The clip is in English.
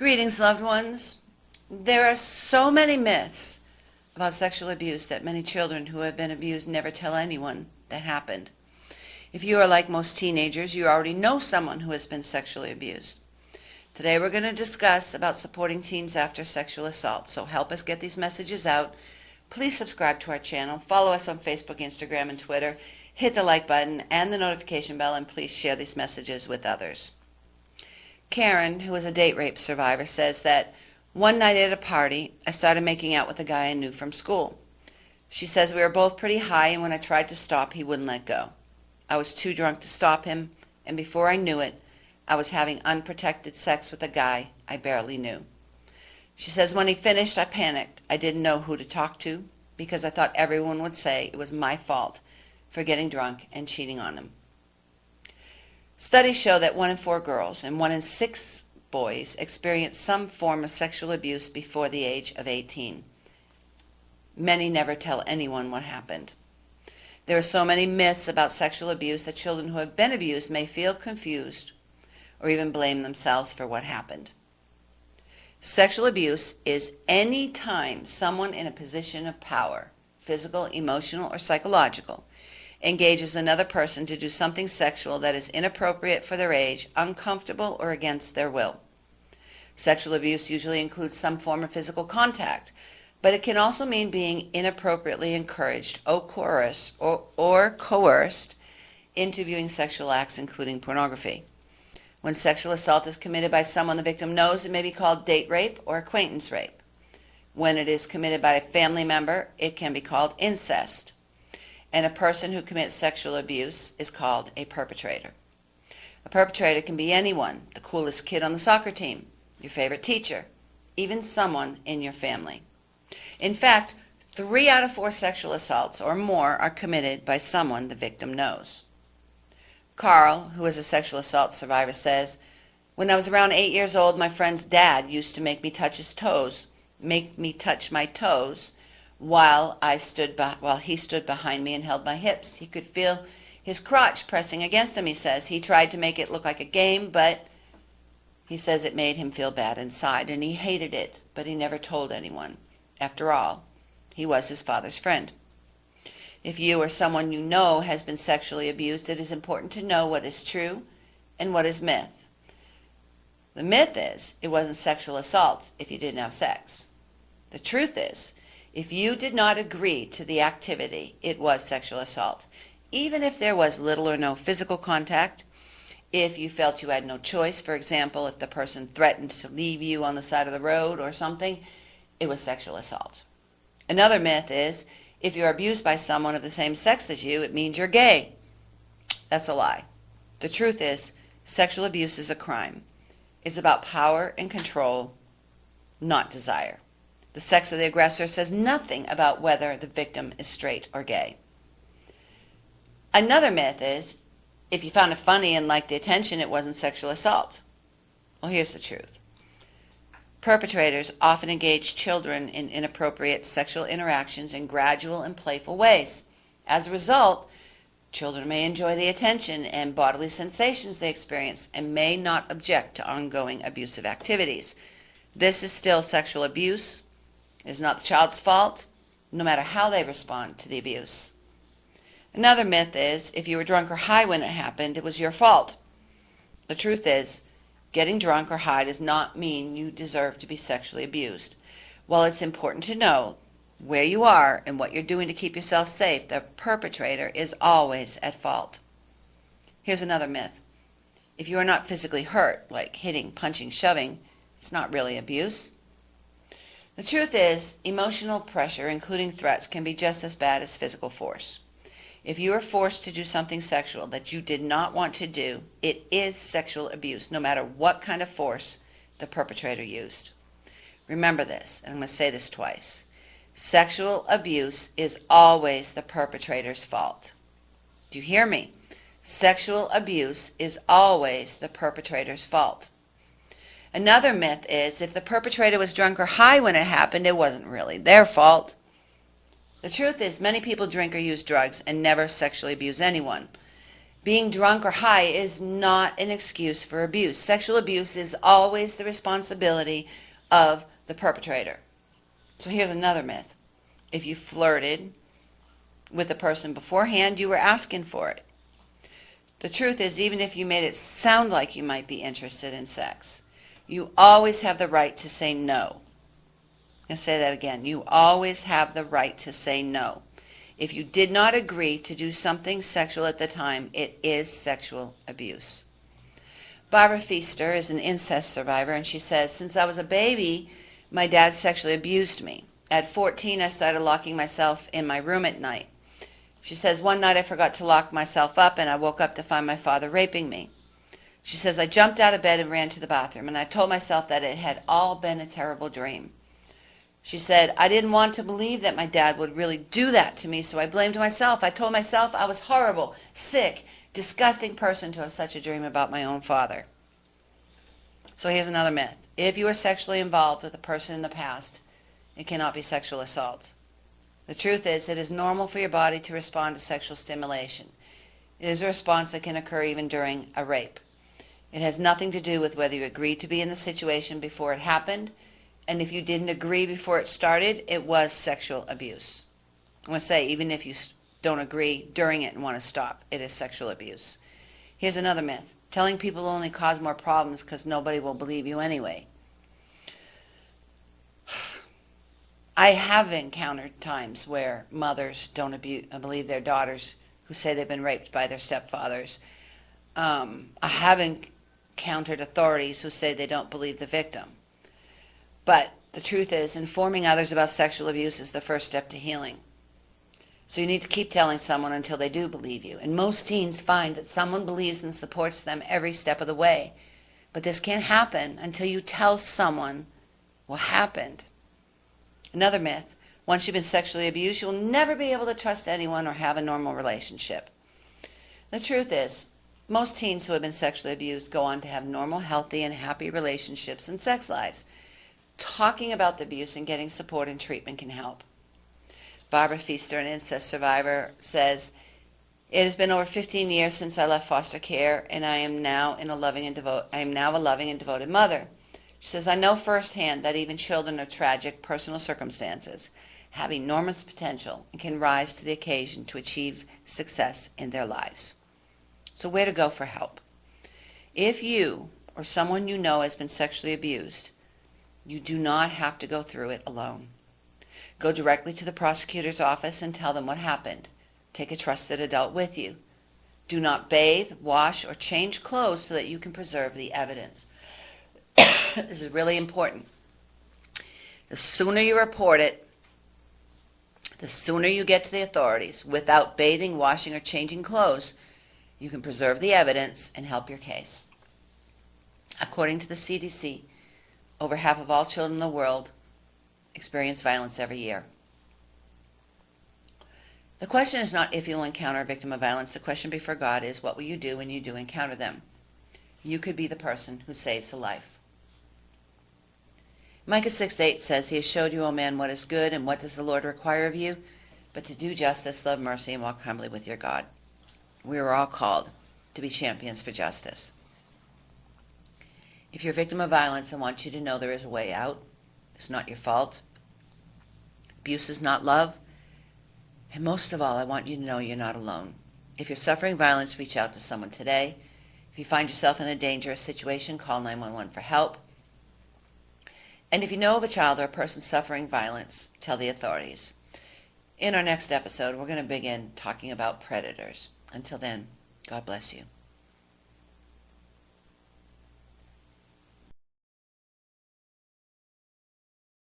Greetings, loved ones. There are so many myths about sexual abuse that many children who have been abused never tell anyone that happened. If you are like most teenagers, you already know someone who has been sexually abused. Today we're going to discuss about supporting teens after sexual assault. So help us get these messages out. Please subscribe to our channel, follow us on Facebook, Instagram, and Twitter, hit the like button and the notification bell, and please share these messages with others. Karen, who is a date rape survivor, says that one night at a party, I started making out with a guy I knew from school. She says we were both pretty high, and when I tried to stop, he wouldn't let go. I was too drunk to stop him, and before I knew it, I was having unprotected sex with a guy I barely knew. She says when he finished, I panicked. I didn't know who to talk to because I thought everyone would say it was my fault for getting drunk and cheating on him. Studies show that 1 in 4 girls and 1 in 6 boys experience some form of sexual abuse before the age of 18. Many never tell anyone what happened. There are so many myths about sexual abuse that children who have been abused may feel confused or even blame themselves for what happened. Sexual abuse is any time someone in a position of power, physical, emotional, or psychological, engages another person to do something sexual that is inappropriate for their age, uncomfortable, or against their will. Sexual abuse usually includes some form of physical contact, but it can also mean being inappropriately encouraged or coerced into viewing sexual acts, including pornography. When sexual assault is committed by someone the victim knows, it may be called date rape or acquaintance rape. When it is committed by a family member, it can be called incest. And a person who commits sexual abuse is called a perpetrator. A perpetrator can be anyone, the coolest kid on the soccer team, your favorite teacher, even someone in your family. In fact, 3 out of 4 sexual assaults or more are committed by someone the victim knows. Carl, who is a sexual assault survivor, says, when I was around 8 years old, my friend's dad used to make me touch my toes while he stood behind me and held my hips. He could feel his crotch pressing against him, he says. He tried to make it look like a game, but he says it made him feel bad inside, and he hated it, but he never told anyone. After all, he was his father's friend. If you or someone you know has been sexually abused, it is important to know what is true and what is myth. The myth is it wasn't sexual assault if you didn't have sex. The truth is, if you did not agree to the activity, it was sexual assault. Even if there was little or no physical contact, if you felt you had no choice, for example, if the person threatened to leave you on the side of the road or something, it was sexual assault. Another myth is if you're abused by someone of the same sex as you, it means you're gay. That's a lie. The truth is, sexual abuse is a crime. It's about power and control, not desire. The sex of the aggressor says nothing about whether the victim is straight or gay. Another myth is, if you found it funny and liked the attention, it wasn't sexual assault. Well, here's the truth. Perpetrators often engage children in inappropriate sexual interactions in gradual and playful ways. As a result, children may enjoy the attention and bodily sensations they experience and may not object to ongoing abusive activities. This is still sexual abuse. It is not the child's fault, no matter how they respond to the abuse. Another myth is, if you were drunk or high when it happened, it was your fault. The truth is, getting drunk or high does not mean you deserve to be sexually abused. While it's important to know where you are and what you're doing to keep yourself safe, the perpetrator is always at fault. Here's another myth. If you are not physically hurt, like hitting, punching, shoving, it's not really abuse. The truth is, emotional pressure, including threats, can be just as bad as physical force. If you are forced to do something sexual that you did not want to do, it is sexual abuse, no matter what kind of force the perpetrator used. Remember this, and I'm going to say this twice. Sexual abuse is always the perpetrator's fault. Do you hear me? Sexual abuse is always the perpetrator's fault. Another myth is if the perpetrator was drunk or high when it happened, it wasn't really their fault. The truth is many people drink or use drugs and never sexually abuse anyone. Being drunk or high is not an excuse for abuse. Sexual abuse is always the responsibility of the perpetrator. So here's another myth. If you flirted with a person beforehand, you were asking for it. The truth is, even if you made it sound like you might be interested in sex, you always have the right to say no. I'll say that again. You always have the right to say no. If you did not agree to do something sexual at the time, it is sexual abuse. Barbara Feaster is an incest survivor, and she says, since I was a baby, my dad sexually abused me. At 14, I started locking myself in my room at night. She says, one night I forgot to lock myself up, and I woke up to find my father raping me. She says, I jumped out of bed and ran to the bathroom, and I told myself that it had all been a terrible dream. She said, I didn't want to believe that my dad would really do that to me, so I blamed myself. I told myself I was horrible, sick, disgusting person to have such a dream about my own father. So here's another myth. If you are sexually involved with a person in the past, it cannot be sexual assault. The truth is, it is normal for your body to respond to sexual stimulation. It is a response that can occur even during a rape. It has nothing to do with whether you agreed to be in the situation before it happened, and if you didn't agree before it started, it was sexual abuse. I want to say, even if you don't agree during it and want to stop, it is sexual abuse. Here's another myth. Telling people will only cause more problems because nobody will believe you anyway. I have encountered times where mothers don't believe their daughters who say they've been raped by their stepfathers. I have encountered authorities who say they don't believe the victim. But the truth is, informing others about sexual abuse is the first step to healing. So you need to keep telling someone until they do believe you. And most teens find that someone believes and supports them every step of the way. But this can't happen until you tell someone what happened. Another myth. Once you've been sexually abused, you'll never be able to trust anyone or have a normal relationship. The truth is, most teens who have been sexually abused go on to have normal, healthy, and happy relationships and sex lives. Talking about the abuse and getting support and treatment can help. Barbara Feaster, an incest survivor, says, it has been over 15 years since I left foster care, and I am now a loving and devoted mother. She says, I know firsthand that even children of tragic personal circumstances have enormous potential and can rise to the occasion to achieve success in their lives. So where to go for help? If you or someone you know has been sexually abused, you do not have to go through it alone. Go directly to the prosecutor's office and tell them what happened. Take a trusted adult with you. Do not bathe, wash, or change clothes so that you can preserve the evidence. This is really important. The sooner you report it, the sooner you get to the authorities without bathing, washing, or changing clothes, you can preserve the evidence and help your case. According to the CDC, over half of all children in the world experience violence every year. The question is not if you'll encounter a victim of violence. The question before God is, what will you do when you do encounter them? You could be the person who saves a life. Micah 6:8 says, He has showed you, O man, what is good, and what does the Lord require of you? But to do justice, love mercy, and walk humbly with your God. We are all called to be champions for justice. If you're a victim of violence, I want you to know there is a way out. It's not your fault. Abuse is not love. And most of all, I want you to know you're not alone. If you're suffering violence, reach out to someone today. If you find yourself in a dangerous situation, call 911 for help. And if you know of a child or a person suffering violence, tell the authorities. In our next episode, we're going to begin talking about predators. Until then, God bless you.